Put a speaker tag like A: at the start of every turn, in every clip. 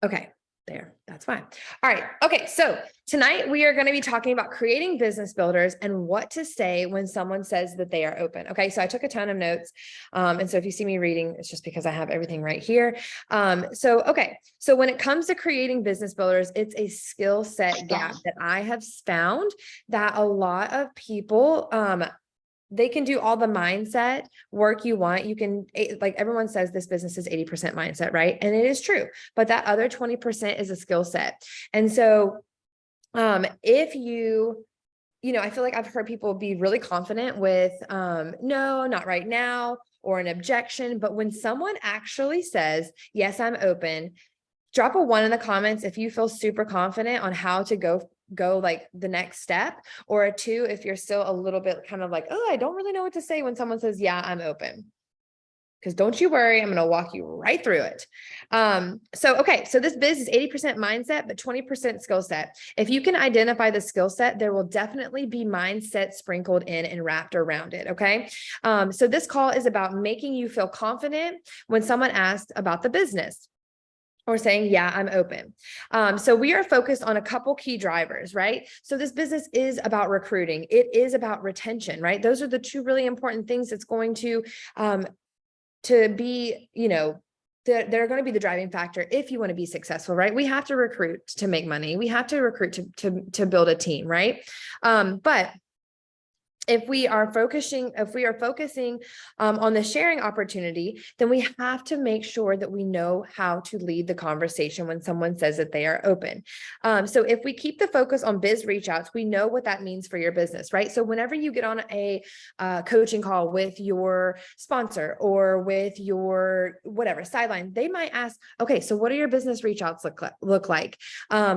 A: Okay, there, that's fine. All right. Okay. So tonight we are going to be talking about creating business builders and what to say when someone says that they are open. Okay. So I took a ton of notes. And so if you see me reading, it's just because I have everything right here. Okay. So when it comes to creating business builders, it's a skill set gap that I have found that a lot of people, they can do all the mindset work you want. You can, like everyone says, this business is 80% mindset, right? And it is true, but that other 20% is a skill set. And so, if I feel like I've heard people be really confident with, no, not right now, or an objection. But when someone actually says, yes, I'm open, drop a 1 in the comments if you feel super confident on how to go like the next step, or a 2 if you're still a little bit kind of like, oh, I don't really know what to say when someone says, yeah, I'm open. Because don't you worry, I'm going to walk you right through it. So this biz is 80% mindset, but 20% skill set. If you can identify the skill set, there will definitely be mindset sprinkled in and wrapped around it. Okay. So this call is about making you feel confident when someone asks about the business, or saying, yeah, I'm open. So we are focused on a couple key drivers, right? So this business is about recruiting. It is about retention, right? Those are the 2 really important things that's going to be, they're going to be the driving factor if you want to be successful, right? We have to recruit to make money. We have to recruit to build a team, right? But if we are focusing on the sharing opportunity, then we have to make sure that we know how to lead the conversation when someone says that they are open. So if we keep the focus on biz reach outs, we know what that means for your business, right? So whenever you get on a coaching call with your sponsor or with your whatever sideline, they might ask, okay, so what do your business reach outs look like? How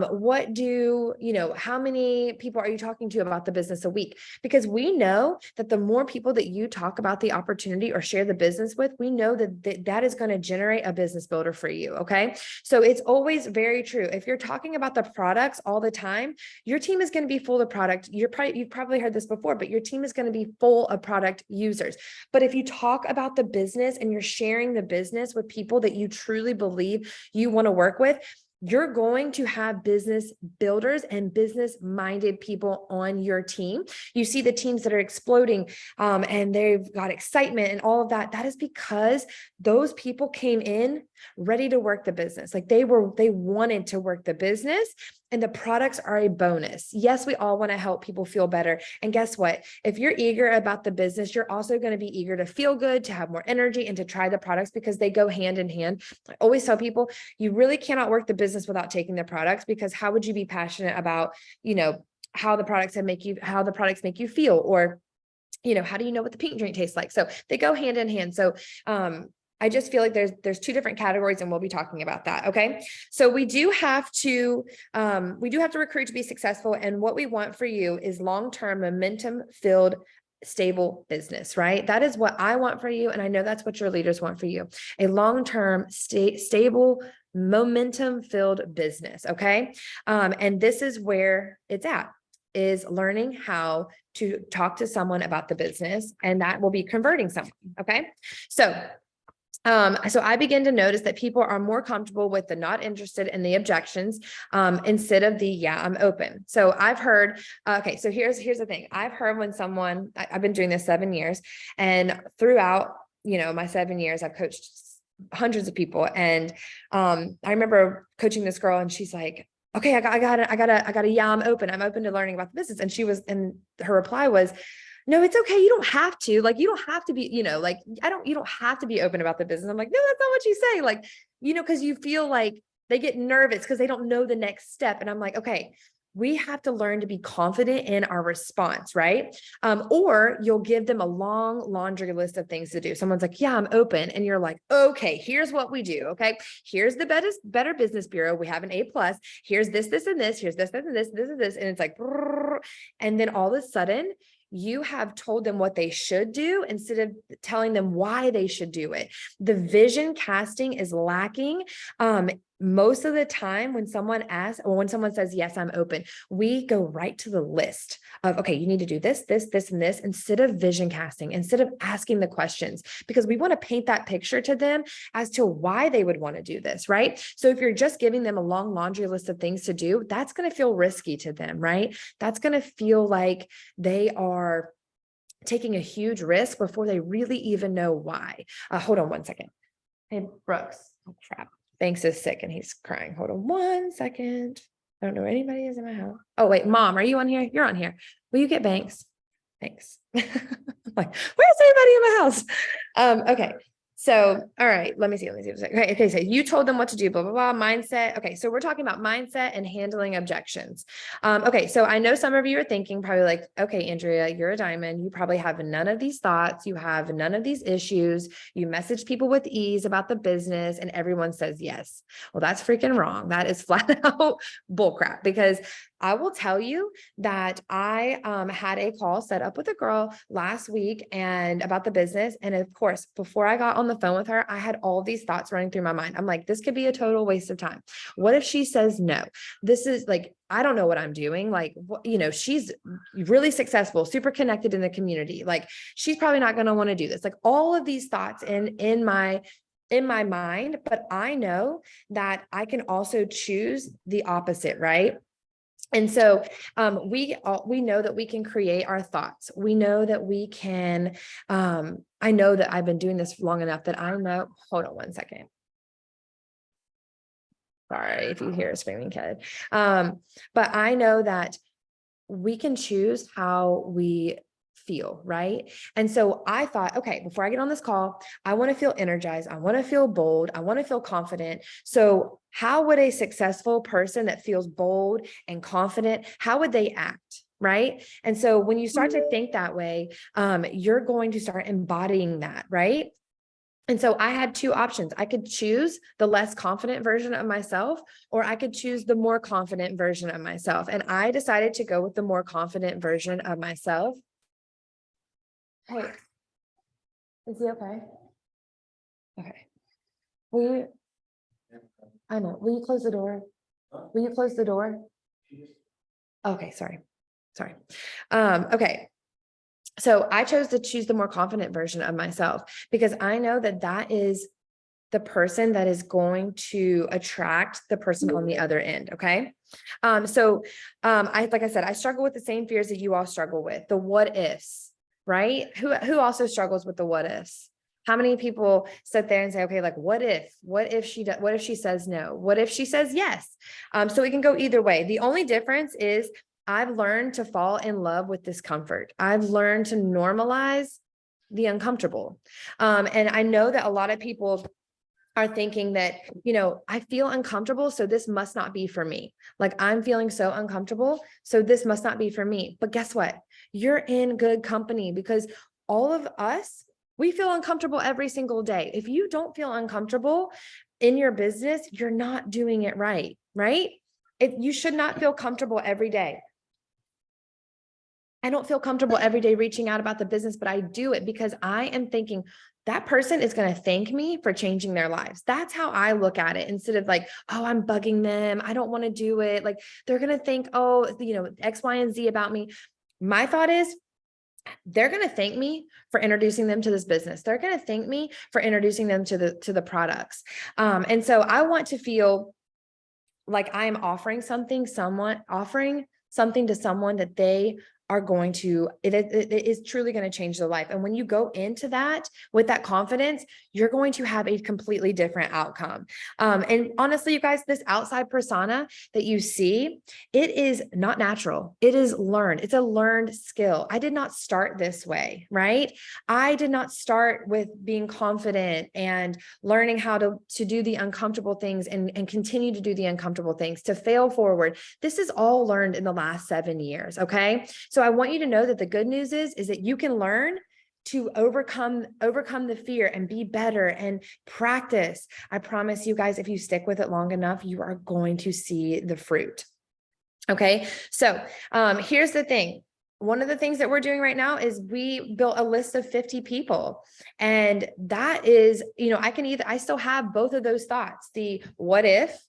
A: many people are you talking to about the business a week? Because we know that the more people that you talk about the opportunity or share the business with, we know that is going to generate a business builder for you. Okay. So it's always very true. If you're talking about the products all the time, your team is going to be full of product. You've probably heard this before, but your team is going to be full of product users. But if you talk about the business and you're sharing the business with people that you truly believe you want to work with, you're going to have business builders and business minded people on your team. You see the teams that are exploding, and they've got excitement and all of that. That is because those people came in ready to work the business. Like they wanted to work the business, and the products are a bonus. Yes, we all want to help people feel better. And guess what? If you're eager about the business, you're also going to be eager to feel good, to have more energy, and to try the products, because they go hand in hand. I always tell people, you really cannot work the business without taking the products, because how would you be passionate about, how the products make you feel, or, how do you know what the pink drink tastes like? So they go hand in hand. So, I just feel like there's 2 different categories, and we'll be talking about that. Okay. So we do have to recruit to be successful. And what we want for you is long-term momentum filled, stable business, right? That is what I want for you. And I know that's what your leaders want for you. A long-term stable, momentum filled business. Okay. And this is where it's at, is learning how to talk to someone about the business, and that will be converting someone. Okay. So I begin to notice that people are more comfortable with the not interested and the objections, instead of the, yeah, I'm open. So I've heard, okay, so here's the thing. I've heard when I've been doing this 7 years, and throughout, my 7 years, I've coached hundreds of people. And, I remember coaching this girl, and she's like, okay, I got a, yeah, I'm open to learning about the business. And her reply was, no, it's okay. You don't have to, you don't have to be, you don't have to be open about the business. I'm like, no, that's not what you say. Cause you feel like they get nervous because they don't know the next step. And I'm like, okay, we have to learn to be confident in our response, right? Or you'll give them a long laundry list of things to do. Someone's like, yeah, I'm open. And you're like, okay, here's what we do. Okay. Here's the Better Business Bureau. We have an A+. Here's this, and this, here's this, and this, this, and this. And it's like, and then all of a sudden, you have told them what they should do instead of telling them why they should do it. The vision casting is lacking. most of the time when someone asks, or when someone says, yes, I'm open, we go right to the list of, okay, you need to do this, this, this, and this, instead of vision casting, instead of asking the questions, because we want to paint that picture to them as to why they would want to do this, right? So if you're just giving them a long laundry list of things to do, that's going to feel risky to them, right? That's going to feel like they are taking a huge risk before they really even know why. Hold on one second. Hey, Brooks. Oh, crap. Banks is sick and he's crying. Hold on one second. I don't know where anybody is in my house. Oh, wait, Mom, are you on here? You're on here. Will you get Banks? Thanks. I'm like, where's everybody in my house? Okay. So, all right, let me see. Okay, so you told them what to do, blah, blah, blah, mindset. Okay, so we're talking about mindset and handling objections. Okay, so I know some of you are thinking probably like, okay, Andrea, you're a diamond. You probably have none of these thoughts. You have none of these issues. You message people with ease about the business and everyone says yes. Well, that's freaking wrong. That is flat out bullcrap, because I will tell you that I had a call set up with a girl last week and about the business. And of course, before I got on the phone with her, I had all these thoughts running through my mind. I'm like, this could be a total waste of time. What if she says no? This is like, I don't know what I'm doing. Like, you know, she's really successful, super connected in the community. Like, she's probably not going to want to do this. Like, all of these thoughts in my mind, but I know that I can also choose the opposite, right? And so we know that we can create our thoughts. We know that we can, I know that I've been doing this long enough that I know, hold on one second. Sorry if you hear a screaming kid. But I know that we can choose how we feel, right? And so I thought, okay, before I get on this call, I want to feel energized. I want to feel bold. I want to feel confident. So how would a successful person that feels bold and confident, how would they act? Right. And so when you start to think that way, you're going to start embodying that, right? And so I had two options. I could choose the less confident version of myself, or I could choose the more confident version of myself. And I decided to go with the more confident version of myself. Hey, is he okay? Okay. I know. Will you close the door? Will you close the door? Okay, sorry. Okay. So I chose to choose the more confident version of myself because I know that that is the person that is going to attract the person on the other end. Okay. Like I said, I struggle with the same fears that you all struggle with, the what ifs, right? Who also struggles with the what ifs? How many people sit there and say, okay, like, what if she says no? What if she says yes? So it can go either way. The only difference is I've learned to fall in love with discomfort. I've learned to normalize the uncomfortable. And I know that a lot of people are thinking that, you know, I feel uncomfortable, so this must not be for me. Like, I'm feeling so uncomfortable, so this must not be for me. But guess what? You're in good company, because all of us, we feel uncomfortable every single day. If you don't feel uncomfortable in your business, you're not doing it right, right? You should not feel comfortable every day. I don't feel comfortable every day reaching out about the business, but I do it because I am thinking that person is going to thank me for changing their lives. That's how I look at it, instead of like, oh, I'm bugging them, I don't want to do it. Like, they're going to think, oh, you know, X, Y, and Z about me. My thought is, they're going to thank me for introducing them to this business. They're going to thank me for introducing them to the products. And so I want to feel like I'm offering something to someone that they are going to, it is truly going to change their life. And when you go into that with that confidence, you're going to have a completely different outcome. And honestly, you guys, this outside persona that you see, it is not natural. It is learned. It's a learned skill. I did not start this way, right? I did not start with being confident and learning how to do the uncomfortable things and continue to do the uncomfortable things, to fail forward. This is all learned in the last 7 years. Okay. So I want you to know that the good news is that you can learn to overcome the fear and be better and practice. I promise you guys, if you stick with it long enough, you are going to see the fruit. Okay. So here's the thing. One of the things that we're doing right now is we built a list of 50 people. And that is, you know, I still have both of those thoughts, the what if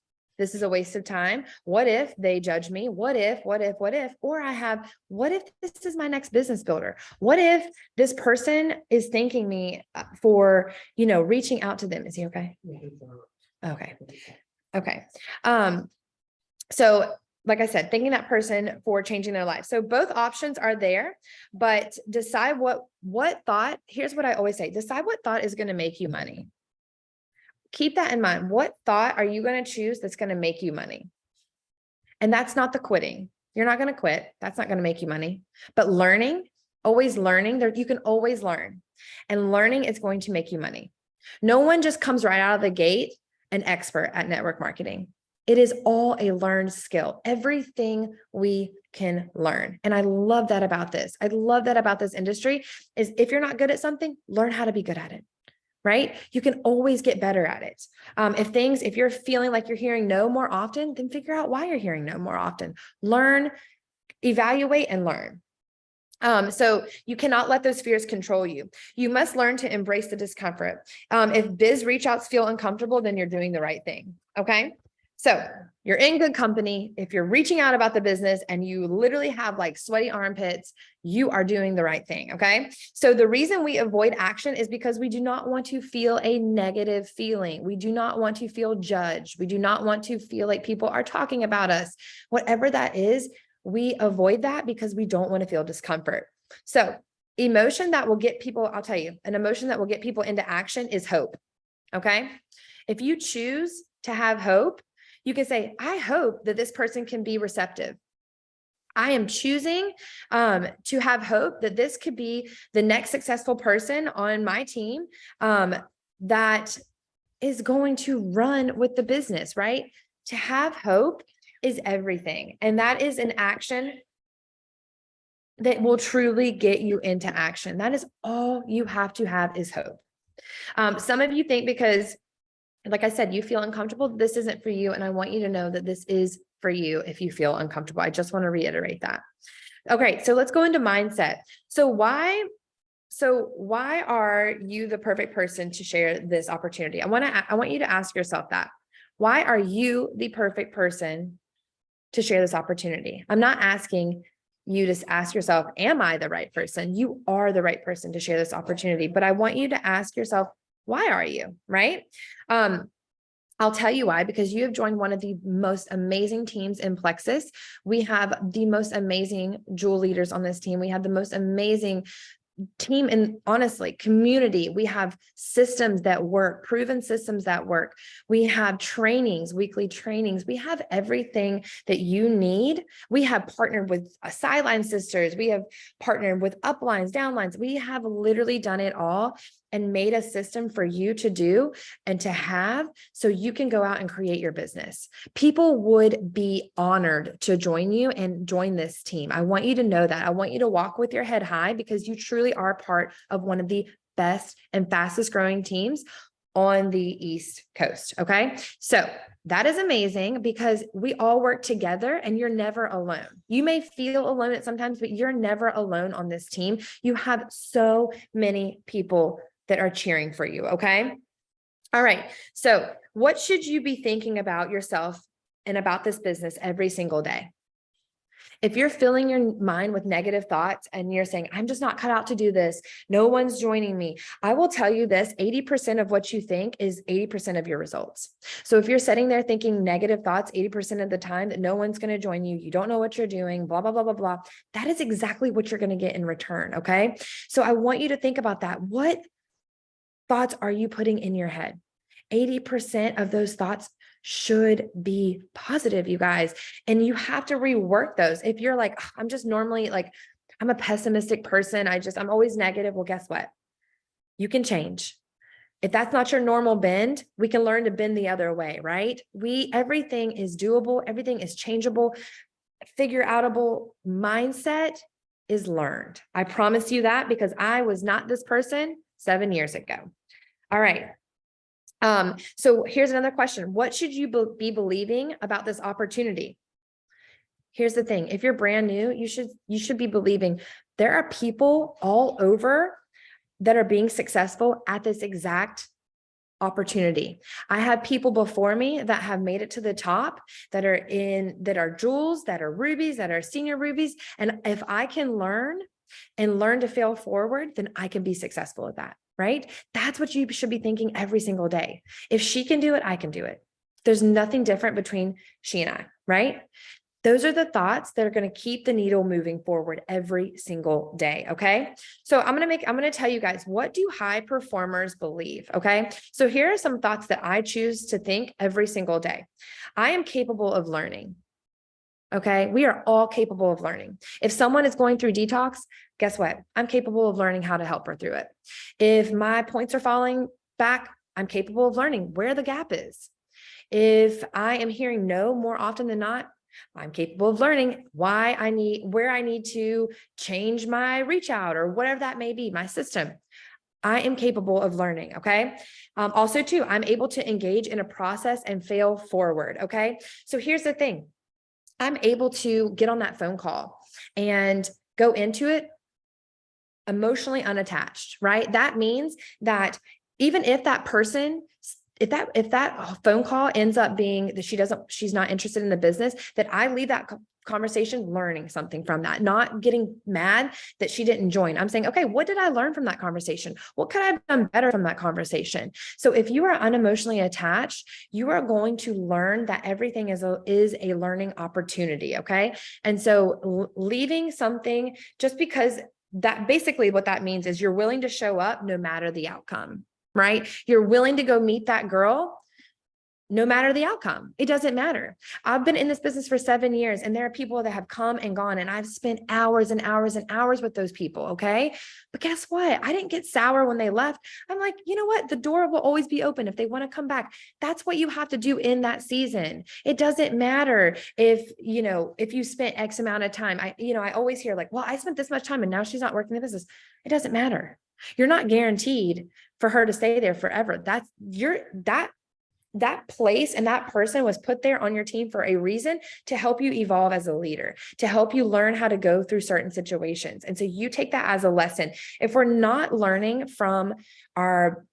A: this is a waste of time? What if they judge me? What if, or I have, what if this is my next business builder? What if this person is thanking me for, reaching out to them? Is he okay? Okay. Okay. So like I said, thanking that person for changing their life. So both options are there, but decide what thought, here's what I always say, decide what thought is going to make you money. Keep that in mind. What thought are you going to choose that's going to make you money? And that's not the quitting. You're not going to quit. That's not going to make you money, but learning, always learning there. You can always learn, and learning is going to make you money. No one just comes right out of the gate an expert at network marketing. It is all a learned skill. Everything we can learn. And I love that about this. I love that about this industry is if you're not good at something, learn how to be good at it, right? You can always get better at it. If you're feeling like you're hearing no more often, then figure out why you're hearing no more often. Learn, evaluate, and learn. So you cannot let those fears control you. You must learn to embrace the discomfort. If biz reach outs feel uncomfortable, then you're doing the right thing. Okay. So you're in good company. If you're reaching out about the business and you literally have like sweaty armpits, you are doing the right thing. Okay. So the reason we avoid action is because we do not want to feel a negative feeling. We do not want to feel judged. We do not want to feel like people are talking about us. Whatever that is, we avoid that because we don't want to feel discomfort. So emotion that will get people, I'll tell you, an emotion that will get people into action is hope. Okay. If you choose to have hope, you can say, I hope that this person can be receptive. I am choosing to have hope that this could be the next successful person on my team that is going to run with the business, right? To have hope is everything. And that is an action that will truly get you into action. That is all you have to have is hope. Some of you think because, like I said, you feel uncomfortable, this isn't for you. And I want you to know that this is for you if you feel uncomfortable. I just want to reiterate that. Okay, so let's go into mindset. So why are you the perfect person to share this opportunity? I want you to ask yourself that. Why are you the perfect person to share this opportunity? I'm not asking you to ask yourself, am I the right person? You are the right person to share this opportunity, but I want you to ask yourself, why are you, right? I'll tell you why, because you have joined one of the most amazing teams in Plexus. We have the most amazing Jewel leaders on this team. We have the most amazing team and honestly community. We have systems that work, proven systems that work. We have trainings, weekly trainings. We have everything that you need. We have partnered with Sideline Sisters. We have partnered with uplines, downlines. We have literally done it all and made a system for you to do and to have so you can go out and create your business. People would be honored to join you and join this team. I want you to know that. I want you to walk with your head high because you truly are part of one of the best and fastest growing teams on the East Coast. Okay. So that is amazing because we all work together and you're never alone. You may feel alone at sometimes, but you're never alone on this team. You have so many people that are cheering for you. Okay. All right. So what should you be thinking about yourself and about this business every single day? If you're filling your mind with negative thoughts and you're saying, I'm just not cut out to do this, no one's joining me, I will tell you this, 80% of what you think is 80% of your results. So if you're sitting there thinking negative thoughts 80% of the time that no one's going to join you, you don't know what you're doing, blah, blah, blah, blah, blah, that is exactly what you're going to get in return. Okay. So I want you to think about that. What thoughts are you putting in your head? 80% of those thoughts should be positive, you guys. And you have to rework those. If you're like, I'm just normally like, I'm a pessimistic person. I'm always negative. Well, guess what? You can change. If that's not your normal bend, we can learn to bend the other way, right? Everything is doable. Everything is changeable. Figure outable mindset is learned. I promise you that because I was not this person 7 years ago. All right. So here's another question. What should you be believing about this opportunity? Here's the thing. If you're brand new, you should be believing there are people all over that are being successful at this exact opportunity. I have people before me that have made it to the top that are jewels, that are rubies, that are senior rubies. And if I can learn to fail forward, then I can be successful at that, right? That's what you should be thinking every single day. If she can do it, I can do it. There's nothing different between she and I, right? Those are the thoughts that are going to keep the needle moving forward every single day. Okay. So I'm going to tell you guys, what do high performers believe? Okay. So here are some thoughts that I choose to think every single day. I am capable of learning. Okay. We are all capable of learning. If someone is going through detox, guess what? I'm capable of learning how to help her through it. If my points are falling back, I'm capable of learning where the gap is. If I am hearing no more often than not, I'm capable of learning where I need to change my reach out or whatever that may be, my system. I am capable of learning. Okay. Also too, I'm able to engage in a process and fail forward. Okay. So here's the thing. I'm able to get on that phone call and go into it emotionally unattached, right? That means that even if that person, if that phone call ends up being that she's not interested in the business, that I leave that conversation learning something from that, not getting mad that she didn't join. I'm saying, okay, what did I learn from that conversation? What could I have done better from that conversation? So if you are unemotionally attached, you are going to learn that everything is a learning opportunity. Okay. And so leaving something just because that basically what that means is you're willing to show up no matter the outcome, right? You're willing to go meet that girl no matter the outcome. It doesn't matter. I've been in this business for 7 years and there are people that have come and gone and I've spent hours and hours and hours with those people. Okay. But guess what? I didn't get sour when they left. I'm like, you know what? The door will always be open if they want to come back. That's what you have to do in that season. It doesn't matter if you spent X amount of time. I always hear like, well, I spent this much time and now she's not working the business. It doesn't matter. You're not guaranteed for her to stay there forever. That place and that person was put there on your team for a reason to help you evolve as a leader, to help you learn how to go through certain situations. And so you take that as a lesson. If we're not learning from our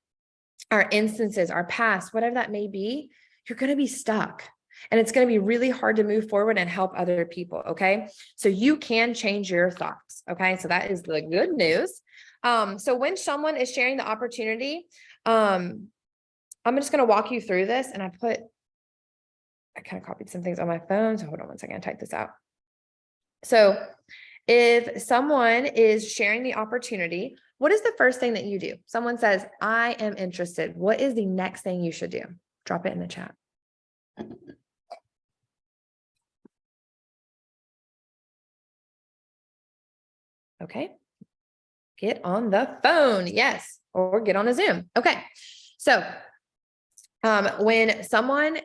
A: instances, our past, whatever that may be, you're going to be stuck. And it's going to be really hard to move forward and help other people. Okay. So you can change your thoughts. Okay. So that is the good news. So when someone is sharing the opportunity, I'm just going to walk you through this. And I kind of copied some things on my phone. So hold on one second, type this out. So if someone is sharing the opportunity, what is the first thing that you do? Someone says, I am interested. What is the next thing you should do? Drop it in the chat. Okay. Get on the phone. Yes. Or get on a Zoom. Okay. So when someone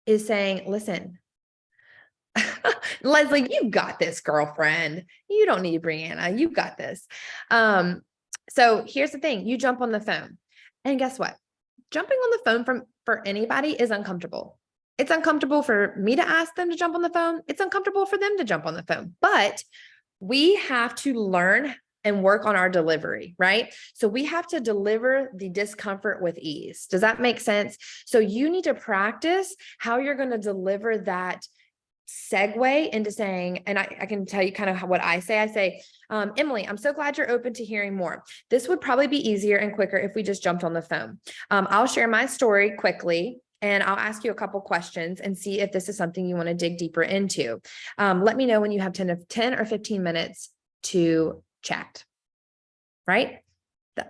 A: is saying, listen, Leslie, you got this, girlfriend. You don't need Brianna. You got this. So here's the thing. You jump on the phone and guess what? Jumping on the phone for anybody is uncomfortable. It's uncomfortable for me to ask them to jump on the phone. It's uncomfortable for them to jump on the phone, but we have to learn and work on our delivery, right? So we have to deliver the discomfort with ease. Does that make sense? So you need to practice how you're going to deliver that segue into saying, and I can tell you kind of what I say. I say, Emily, I'm so glad you're open to hearing more. This would probably be easier and quicker if we just jumped on the phone. I'll share my story quickly. And I'll ask you a couple questions and see if this is something you want to dig deeper into. Let me know when you have 10 or 15 minutes to chat, right?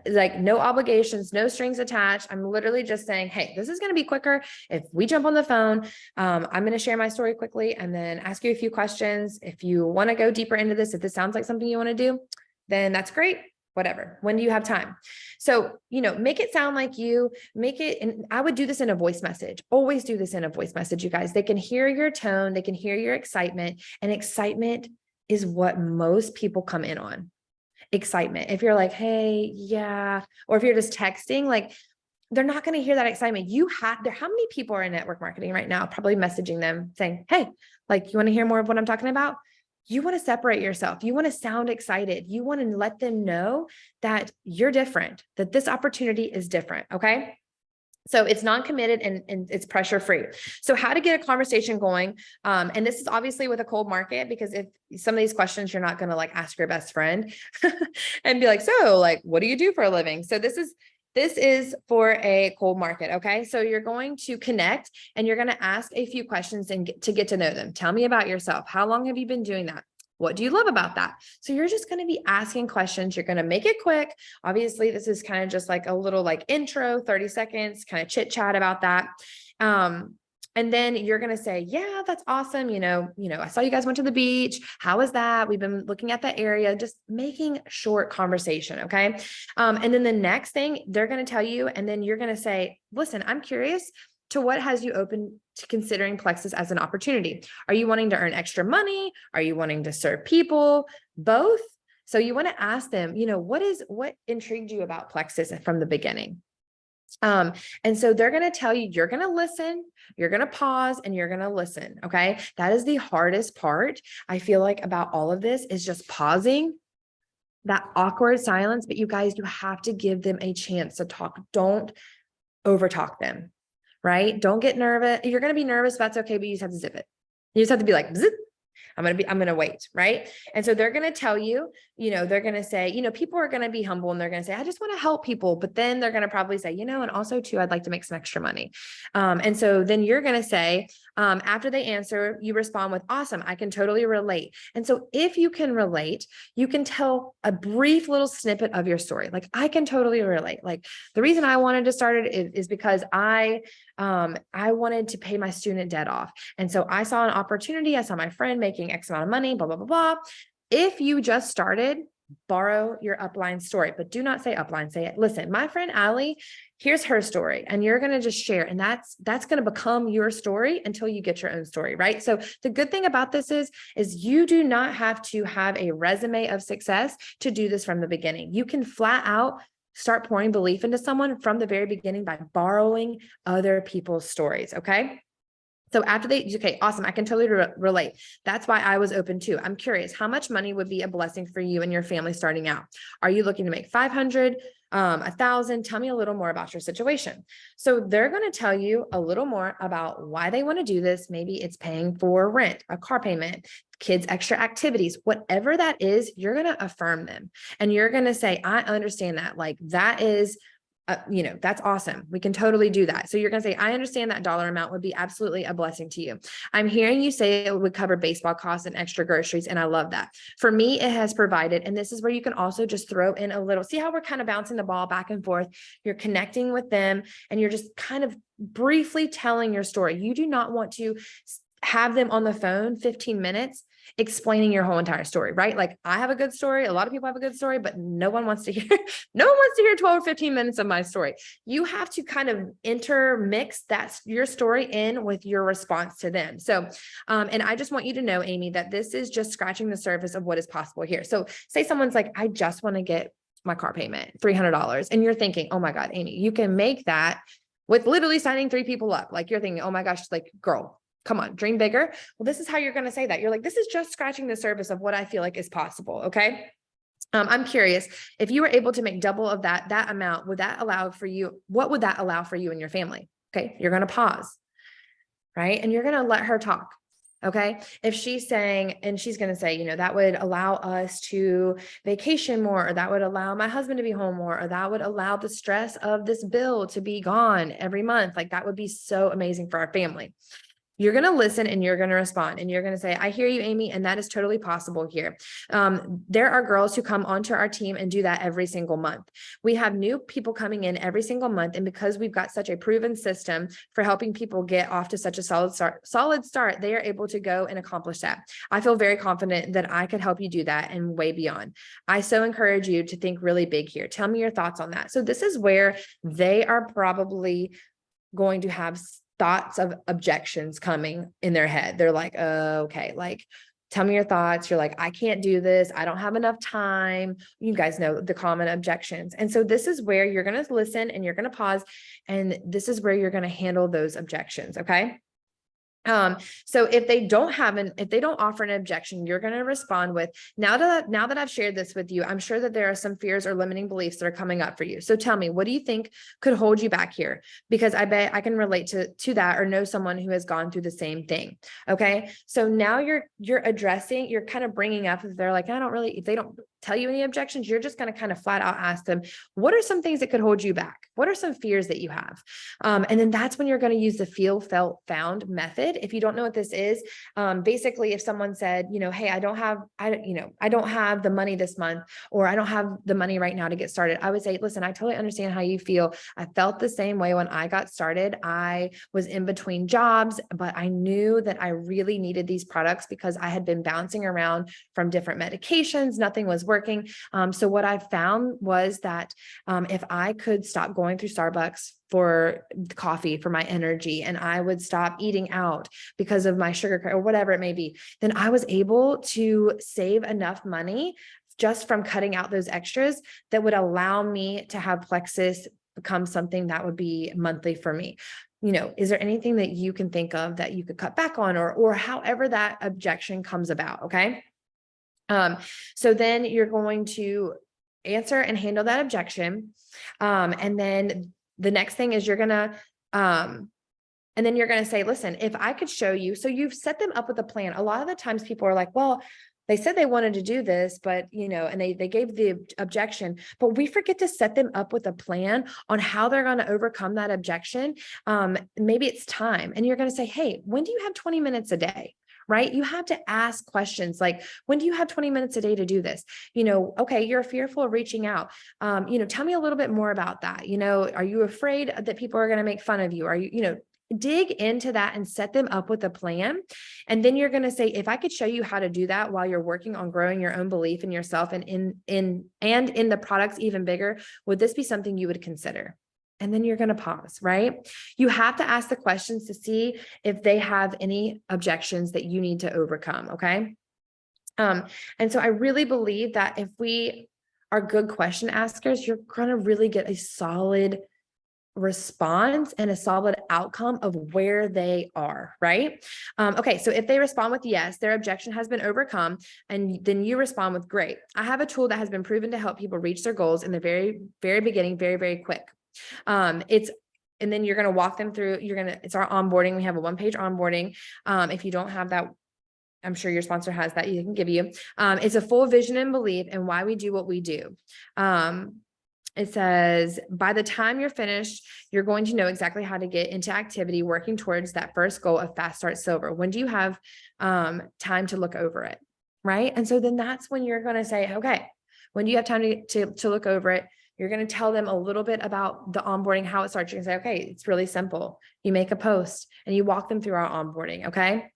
A: Like no obligations, no strings attached. I'm literally just saying, hey, this is going to be quicker. If we jump on the phone, I'm going to share my story quickly and then ask you a few questions. If you want to go deeper into this, if this sounds like something you want to do, then that's great. Whatever. When do you have time? So, make it sound like and I would do this in a voice message. Always do this in a voice message, you guys. They can hear your tone. They can hear your excitement, and excitement is what most people come in on. Excitement. If you're like, hey, yeah, or if you're just texting, like they're not going to hear that excitement. How many people are in network marketing right now, probably messaging them saying, hey, like, you want to hear more of what I'm talking about? You want to separate yourself. You want to sound excited. You want to let them know that you're different, that this opportunity is different. Okay. So it's non-committed and it's pressure free. So how to get a conversation going. And this is obviously with a cold market, because if some of these questions, you're not going to like ask your best friend and be like, so like, what do you do for a living? So this is for a cold market. Okay. So you're going to connect and you're going to ask a few questions and get to know them. Tell me about yourself. How long have you been doing that? What do you love about that? So you're just going to be asking questions. You're going to make it quick. Obviously, this is kind of just like a little like intro, 30 seconds, kind of chit chat about that. And then you're going to say, yeah, that's awesome. I saw you guys went to the beach. How was that? We've been looking at the area, just making short conversation. Okay. And then the next thing they're going to tell you, and then you're going to say, listen, I'm curious to what has you open to considering Plexus as an opportunity. Are you wanting to earn extra money? Are you wanting to serve people? Both. So you want to ask them, what intrigued you about Plexus from the beginning? And so they're going to tell you, you're going to listen, you're going to pause, and you're going to listen. Okay. That is the hardest part. I feel like about all of this is just pausing, that awkward silence. But you guys, you have to give them a chance to talk. Don't overtalk them. Right? Don't get nervous. You're going to be nervous. That's okay. But you just have to zip it. You just have to be like, zip. I'm going to wait. Right. And so they're going to tell you, they're going to say, people are going to be humble and they're going to say, I just want to help people. But then they're going to probably say, and also too, I'd like to make some extra money. And so then you're going to say, after they answer, you respond with, awesome, I can totally relate. And so if you can relate, you can tell a brief little snippet of your story. Like, I can totally relate. Like, the reason I wanted to start it is because I wanted to pay my student debt off. And so I saw an opportunity. I saw my friend making X amount of money, blah, blah, blah, blah. If you just started, borrow your upline story, but do not say upline, say it. Listen, my friend Allie, here's her story, and you're going to just share. And that's going to become your story until you get your own story, right? So the good thing about this is you do not have to have a resume of success to do this from the beginning. You can flat out start pouring belief into someone from the very beginning by borrowing other people's stories. Okay. So after okay, awesome. I can totally relate. That's why I was open too. I'm curious, how much money would be a blessing for you and your family starting out? Are you looking to make 500, 1,000? Tell me a little more about your situation. So they're going to tell you a little more about why they want to do this. Maybe it's paying for rent, a car payment, kids' extra activities, whatever that is, you're going to affirm them. And you're going to say, I understand that. Like, that is, that's awesome. We can totally do that. So you're going to say, I understand that dollar amount would be absolutely a blessing to you. I'm hearing you say it would cover baseball costs and extra groceries. And I love that. For me, it has provided, and this is where you can also just throw in a little, see how we're kind of bouncing the ball back and forth. You're connecting with them and you're just kind of briefly telling your story. You do not want to have them on the phone 15 minutes explaining your whole entire story, right? Like, I have a good story. A lot of people have a good story, but no one wants to hear 12 or 15 minutes of my story. You have to kind of intermix your story in with your response to them. So, and I just want you to know, Amy, that this is just scratching the surface of what is possible here. So say someone's like, I just want to get my car payment, $300. And you're thinking, oh my God, Amy, you can make that with literally signing 3 people up. Like, you're thinking, oh my gosh, like, girl, come on, dream bigger. Well, this is how you're going to say that. You're like, this is just scratching the surface of what I feel like is possible. Okay. I'm curious, if you were able to make double of that amount, would that allow for you? What would that allow for you and your family? Okay. You're going to pause, right? And you're going to let her talk. Okay. If she's saying, and she's going to say, that would allow us to vacation more, or that would allow my husband to be home more, or that would allow the stress of this bill to be gone every month. Like, that would be so amazing for our family. You're going to listen and you're going to respond and you're going to say, I hear you, Amy. And that is totally possible here. There are girls who come onto our team and do that every single month. We have new people coming in every single month. And because we've got such a proven system for helping people get off to such a solid start, they are able to go and accomplish that. I feel very confident that I could help you do that and way beyond. I so encourage you to think really big here. Tell me your thoughts on that. So this is where they are probably going to have thoughts of objections coming in their head. They're like, okay, like, tell me your thoughts. You're like, I can't do this. I don't have enough time. You guys know the common objections. And so this is where you're going to listen and you're going to pause. And this is where you're going to handle those objections. Okay. So if they don't offer an objection, you're going to respond with, now that I've shared this with you, I'm sure that there are some fears or limiting beliefs that are coming up for you. So tell me, what do you think could hold you back here? Because I bet I can relate to that, or know someone who has gone through the same thing. Okay. So now you're kind of bringing up, if they're like, if they don't tell you any objections, you're just going to kind of flat out ask them, what are some things that could hold you back? What are some fears that you have? And then that's when you're going to use the feel, felt, found method. If you don't know what this is, basically, if someone said, hey, I don't have the money this month, or I don't have the money right now to get started, I would say, listen, I totally understand how you feel. I felt the same way when I got started. I was in between jobs, but I knew that I really needed these products because I had been bouncing around from different medications. Nothing was working. So what I found was that if I could stop going through Starbucks for coffee, for my energy, and I would stop eating out because of my sugar or whatever it may be, then I was able to save enough money just from cutting out those extras that would allow me to have Plexus become something that would be monthly for me. Is there anything that you can think of that you could cut back on, or however that objection comes about? Okay. So then you're going to answer and handle that objection. And then the next thing is you're going to say, listen, if I could show you, so you've set them up with a plan. A lot of the times people are like, well, they said they wanted to do this, but, and they gave the objection, but we forget to set them up with a plan on how they're going to overcome that objection. Maybe it's time. And you're going to say, hey, when do you have 20 minutes a day? Right? You have to ask questions like, when do you have 20 minutes a day to do this? Okay, you're fearful of reaching out. Tell me a little bit more about that. Are you afraid that people are going to make fun of you? Are you, dig into that and set them up with a plan. And then you're going to say, if I could show you how to do that while you're working on growing your own belief in yourself and in the products even bigger, would this be something you would consider? And then you're going to pause, right? You have to ask the questions to see if they have any objections that you need to overcome. Okay. And so I really believe that if we are good question askers, you're going to really get a solid response and a solid outcome of where they are, right? Okay, so if they respond with yes, their objection has been overcome, and then you respond with great. I have a tool that has been proven to help people reach their goals in the very, very beginning, very, very quick. And then you're going to walk them through, it's our onboarding. We have a one-page onboarding. If you don't have that, I'm sure your sponsor has that, you can give you. It's a full vision and belief and why we do what we do. It says, by the time you're finished, you're going to know exactly how to get into activity, working towards that first goal of Fast Start Silver. When do you have time to look over it? Right. And so then that's when you're going to say, okay, when do you have time to look over it? You're going to tell them a little bit about the onboarding, how it starts. You can say, okay, it's really simple. You make a post and you walk them through our onboarding. Okay.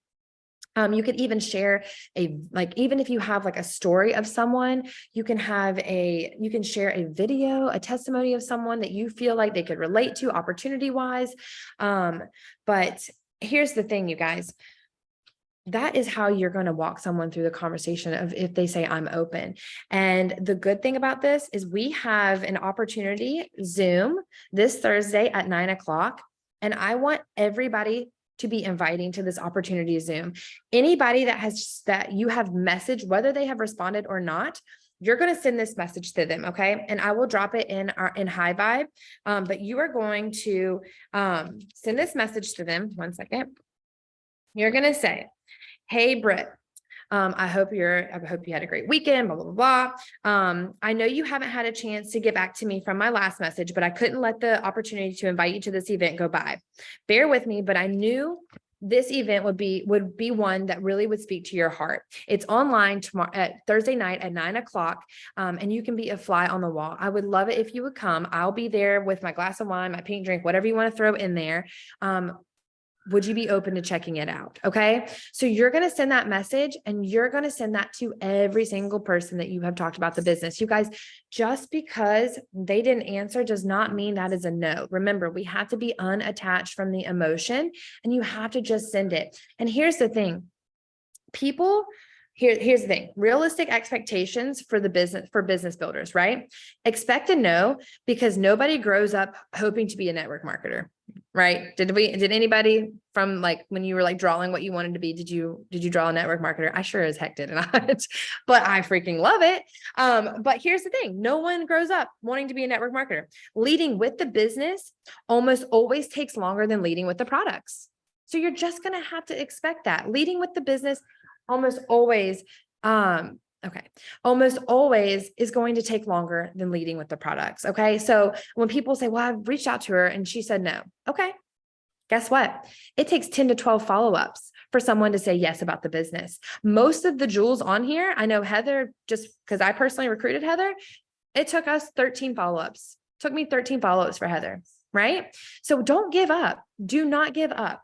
A: You could even share even if you have like a story of someone, you can share a video, a testimony of someone that you feel like they could relate to opportunity wise. But here's the thing, you guys, that is how you're going to walk someone through the conversation of if they say I'm open. And the good thing about this is we have an opportunity Zoom this Thursday at 9:00. And I want everybody to be inviting to this opportunity Zoom. Anybody that you have messaged, whether they have responded or not, you're going to send this message to them. Okay. And I will drop it in High Vibe. But you are going to send this message to them. One second. You're going to say, hey, Britt, I hope you had a great weekend, blah, blah, blah, blah. I know you haven't had a chance to get back to me from my last message, but I couldn't let the opportunity to invite you to this event go by. Bear with me, but I knew this event would be one that really would speak to your heart. It's online tomorrow, Thursday night at 9:00. And you can be a fly on the wall. I would love it if you would come. I'll be there with my glass of wine, my pink drink, whatever you want to throw in there. Would you be open to checking it out? Okay. So you're going to send that message and you're going to send that to every single person that you have talked about the business. You guys, just because they didn't answer does not mean that is a no. Remember, we have to be unattached from the emotion and you have to just send it. And here's the thing, here's the thing, realistic expectations for business builders, right? Expect a no, because nobody grows up hoping to be a network marketer. right? Did anybody from like when you were like drawing what you wanted to be, did you draw a network marketer? I sure as heck did not, but I freaking love it. But here's the thing. No one grows up wanting to be a network marketer. Leading with the business almost always takes longer than leading with the products. So you're just going to have to expect that leading with the business almost always, almost always is going to take longer than leading with the products. Okay. So when people say, well, I've reached out to her and she said no. Okay. Guess what? It takes 10 to 12 follow-ups for someone to say yes about the business. Most of the jewels on here, I know Heather, just because I personally recruited Heather, it took us 13 follow-ups. Took me 13 follow-ups for Heather, right? So don't give up. Do not give up.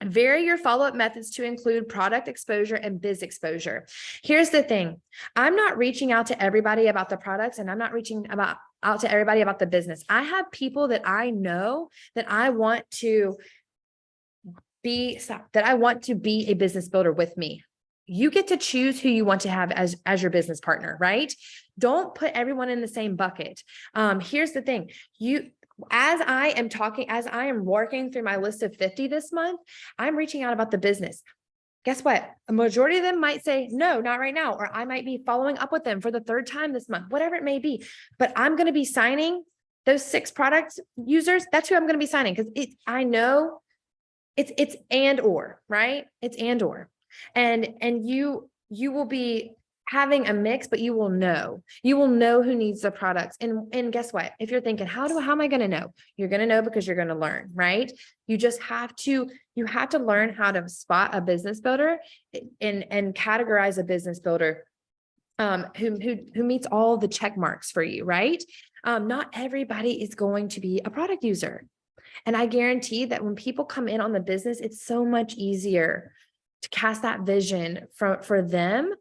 A: Vary your follow-up methods to include product exposure and biz exposure. Here's the thing. I'm not reaching out to everybody about the products, and I'm not reaching out to everybody about the business. I have people that I know that I want to be a business builder with me. You get to choose who you want to have as your business partner, right? Don't put everyone in the same bucket. Here's the thing. As I am working through my list of 50 this month, I'm reaching out about the business. Guess what? A majority of them might say, no, not right now. Or I might be following up with them for the third time this month, whatever it may be. But I'm going to be signing those 6 product users. That's who I'm going to be signing because I know it's and or, right? It's and or. And you will be having a mix, but you will know who needs the products. And guess what? If you're thinking, how am I going to know? You're going to know because you're going to learn, right? You have to learn how to spot a business builder and categorize a business builder who meets all the check marks for you, right? Not everybody is going to be a product user. And I guarantee that when people come in on the business, it's so much easier to cast that vision for them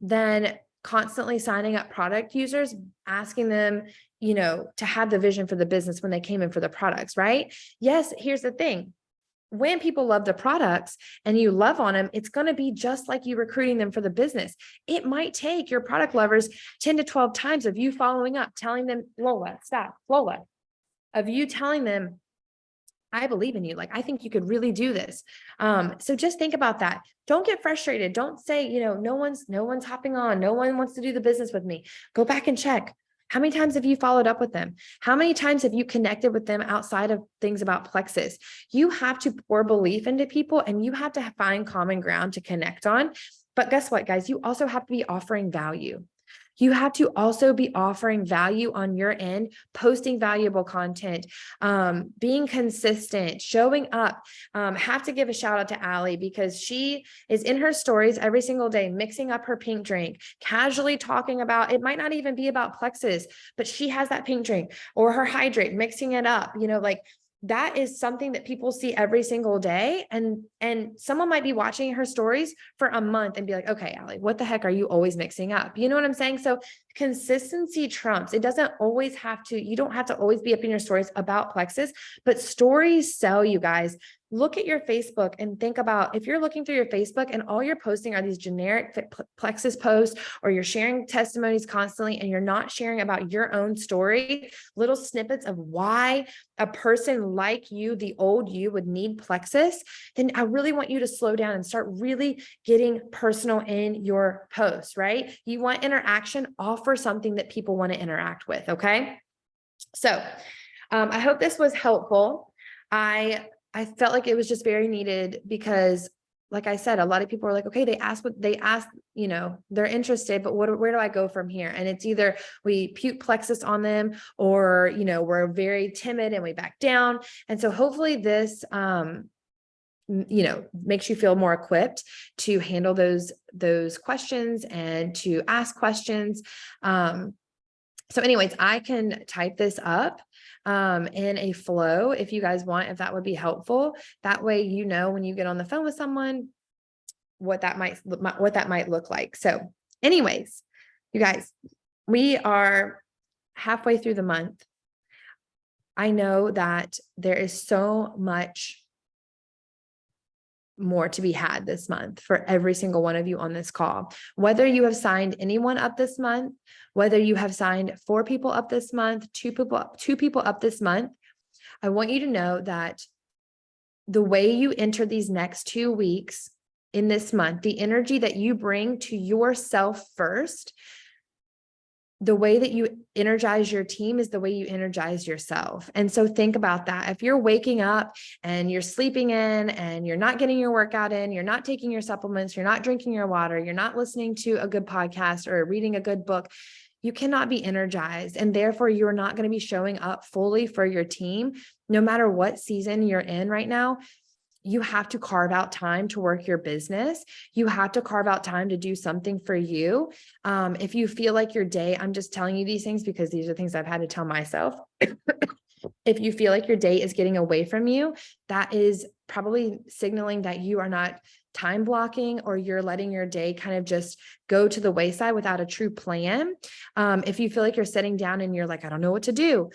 A: than constantly signing up product users, asking them, to have the vision for the business when they came in for the products, right? Yes, here's the thing. When people love the products and you love on them, it's going to be just like you recruiting them for the business. It might take your product lovers 10 to 12 times of you following up, telling them, Lola, stop, Lola, of you telling them, I believe in you. Like, I think you could really do this. So just think about that. Don't get frustrated. Don't say, no one's hopping on. No one wants to do the business with me. Go back and check. How many times have you followed up with them? How many times have you connected with them outside of things about Plexus? You have to pour belief into people and you have to find common ground to connect on. But guess what, guys? You also have to be offering value. You have to also be offering value on your end, posting valuable content, being consistent, showing up. Have to give a shout out to Allie because she is in her stories every single day, mixing up her pink drink, casually talking about, it might not even be about Plexus, but she has that pink drink or her hydrate, mixing it up, that is something that people see every single day. And someone might be watching her stories for a month and be like, okay, Allie, what the heck are you always mixing up? You know what I'm saying? So consistency trumps. It doesn't always you don't have to always be up in your stories about Plexus, but stories sell, you guys. Look at your Facebook and think about if you're looking through your Facebook and all you're posting are these generic Plexus posts, or you're sharing testimonies constantly and you're not sharing about your own story, little snippets of why a person like you, the old you, would need Plexus, then I really want you to slow down and start really getting personal in your posts, right? You want interaction, offer something that people want to interact with, okay? So I hope this was helpful. I felt like it was just very needed because, like I said, a lot of people are like, okay, they asked, they're interested, but where do I go from here? And it's either we puke Plexus on them or, we're very timid and we back down. And so hopefully this, makes you feel more equipped to handle those questions and to ask questions. So anyways, I can type this up in a flow if you guys want, if that would be helpful. That way, when you get on the phone with someone, what that might look like. So anyways, you guys, we are halfway through the month. I know that there is so much more to be had this month for every single one of you on this call. Whether you have signed anyone up this month, whether you have signed 4 people up this month, two people up this month, I want you to know that the way you enter these next 2 weeks in this month, the energy that you bring to yourself first, the way that you energize your team is the way you energize yourself. And so think about that. If you're waking up and you're sleeping in and you're not getting your workout in, you're not taking your supplements, you're not drinking your water, you're not listening to a good podcast or reading a good book, you cannot be energized. And therefore, you're not going to be showing up fully for your team, no matter what season you're in right now. You have to carve out time to work your business. You have to carve out time to do something for you. If you feel like your day, I'm just telling you these things because these are things I've had to tell myself. If you feel like your day is getting away from you, that is probably signaling that you are not time blocking, or you're letting your day kind of just go to the wayside without a true plan. If you feel like you're sitting down and you're like, I don't know what to do,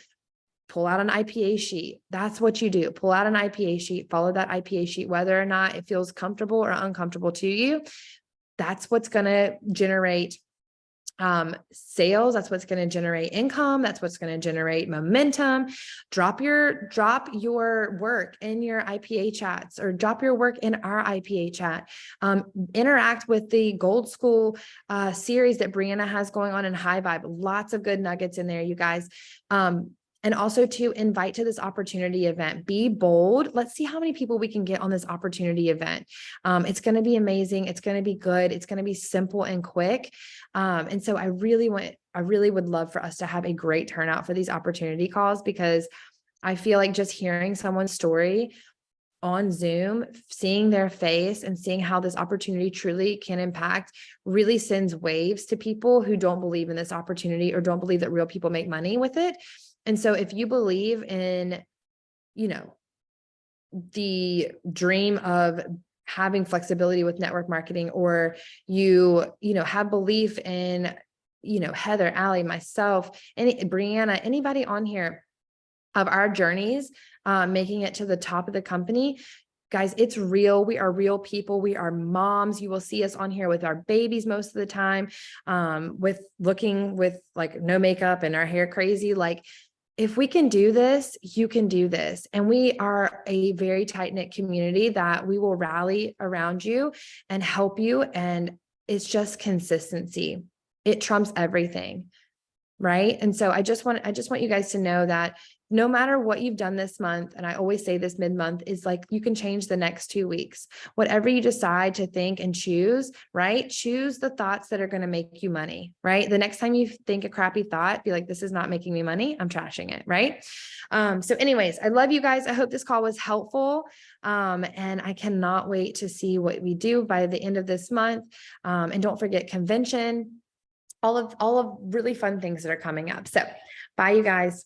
A: pull out an IPA sheet. That's what you do. Pull out an IPA sheet, follow that IPA sheet, whether or not it feels comfortable or uncomfortable to you. That's what's going to generate sales. That's what's going to generate income. That's what's going to generate momentum. Drop your work in your IPA chats, or drop your work in our IPA chat. Interact with the Gold School series that Brianna has going on in High Vibe. Lots of good nuggets in there, you guys. And also to invite to this opportunity event. Be bold. Let's see how many people we can get on this opportunity event. It's going to be amazing. It's going to be good. It's going to be simple and quick. And so I really would love for us to have a great turnout for these opportunity calls, because I feel like just hearing someone's story on Zoom, seeing their face and seeing how this opportunity truly can impact, really sends waves to people who don't believe in this opportunity or don't believe that real people make money with it. And so if you believe in, the dream of having flexibility with network marketing, or you have belief in, Heather, Allie, myself, Brianna, anybody on here of our journeys, making it to the top of the company, guys, it's real. We are real people. We are moms. You will see us on here with our babies most of the time, with like no makeup and our hair crazy. Like, if we can do this, you can do this. And we are a very tight-knit community that we will rally around you and help you. And it's just consistency. It trumps everything. Right. And so I just want you guys to know that no matter what you've done this month, and I always say this mid-month, is like, you can change the next 2 weeks. Whatever you decide to think and choose, right? Choose the thoughts that are going to make you money, right? The next time you think a crappy thought, be like, this is not making me money, I'm trashing it, right? So anyways, I love you guys. I hope this call was helpful. And I cannot wait to see what we do by the end of this month. And don't forget convention, all of really fun things that are coming up. So bye, you guys.